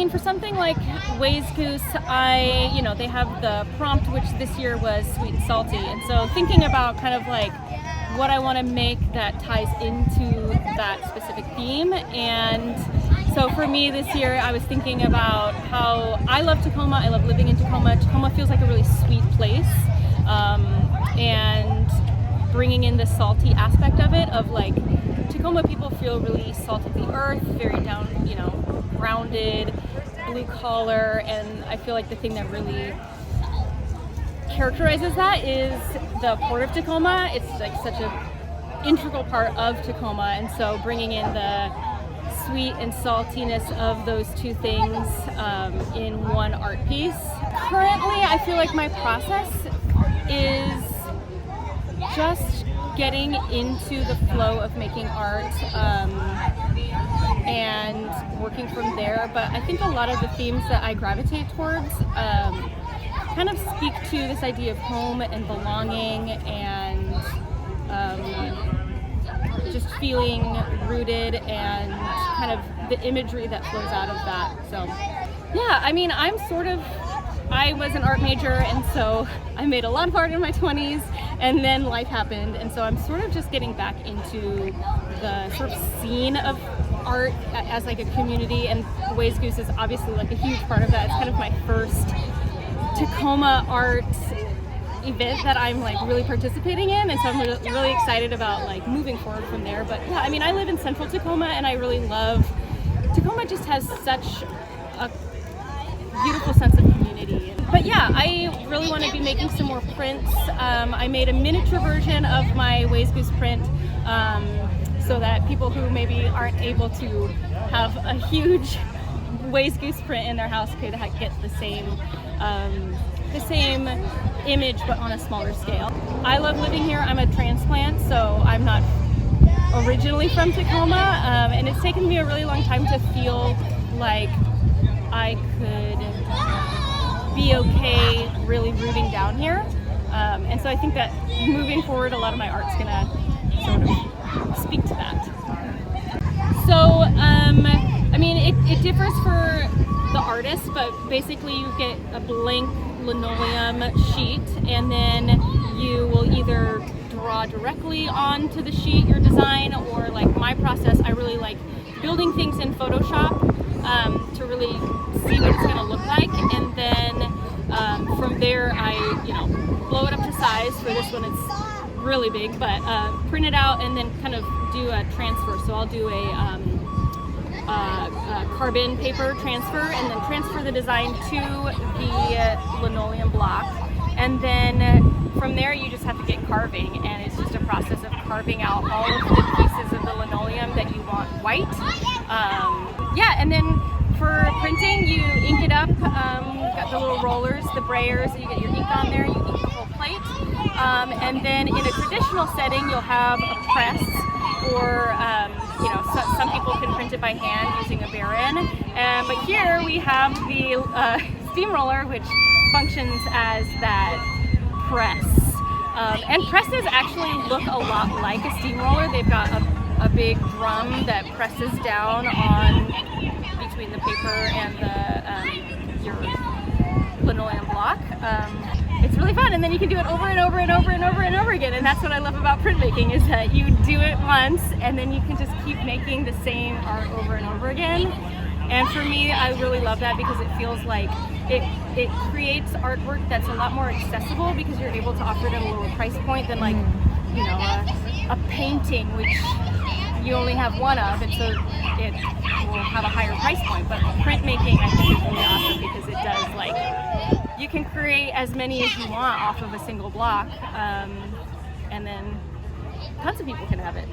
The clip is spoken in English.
For something like Ways Goose, they have the prompt, which this year was sweet and salty, and so thinking about kind of like what I want to make that ties into that specific theme. And so for me this year, I was thinking about how I love Tacoma. I love living in Tacoma. Tacoma feels like a really sweet place, and bringing in the salty aspect of it, of like Tacoma people feel really salt of the earth, very down, grounded, blue collar, and I feel like the thing that really characterizes that is the Port of Tacoma. It's like such an integral part of Tacoma, and so bringing in the sweet and saltiness of those two things in one art piece. Currently, I feel like my process is just getting into the flow of making art and working from there, but I think a lot of the themes that I gravitate towards kind of speak to this idea of home and belonging and just feeling rooted and kind of the imagery that flows out of that. So yeah, I was an art major, and so I made a lot of art in my 20s, and then life happened, and so I'm sort of just getting back into the sort of scene of art as like a community, and Ways Goose is obviously like a huge part of that. It's kind of my first Tacoma art event that I'm like really participating in, and so I'm really excited about like moving forward from there. But yeah, I live in central Tacoma, and I really love Tacoma. Just has such a beautiful sense of community. But yeah, I really want to be making some more prints. I made a miniature version of my Ways Goose print, so that people who maybe aren't able to have a huge Ways Goose print in their house could get the same image, but on a smaller scale. I love living here. I'm a transplant, so I'm not originally from Tacoma, and it's taken me a really long time to feel like I could be okay really rooting down here. And so I think that moving forward, a lot of my art's gonna sort of speak to that. So, it differs for the artist, but basically you get a blank linoleum sheet, and then you will either draw directly onto the sheet your design, or like my process, I really like building things in Photoshop to really see what it's going to look like, and then from there I blow it up to size. For this one it's really big, but print it out and then kind of do a transfer. So I'll do a carbon paper transfer, and then transfer the design to the linoleum block, and then from there you just have to get carving, and it's just a process of carving out all of the pieces of the linoleum that you want white. And then for printing, you ink it up. You've got the little rollers, the brayers, you get your ink on there, you ink the whole plate. And then in a traditional setting, you'll have a press, or some people can print it by hand using a Baron. But here we have the steamroller, which functions as that press. And presses actually look a lot like a steamroller. They've got a big drum that presses down on between the paper and your linoleum block. It's really fun, and then you can do it over and over and over and over and over again, and that's what I love about printmaking, is that you do it once and then you can just keep making the same art over and over again. And for me, I really love that, because it feels like it creates artwork that's a lot more accessible, because you're able to offer it at a lower price point than like a painting, which you only have one of, and so it will have a higher price point. But printmaking, I think, is really awesome, because it does, like, you can create as many as you want off of a single block, and then tons of people can have it.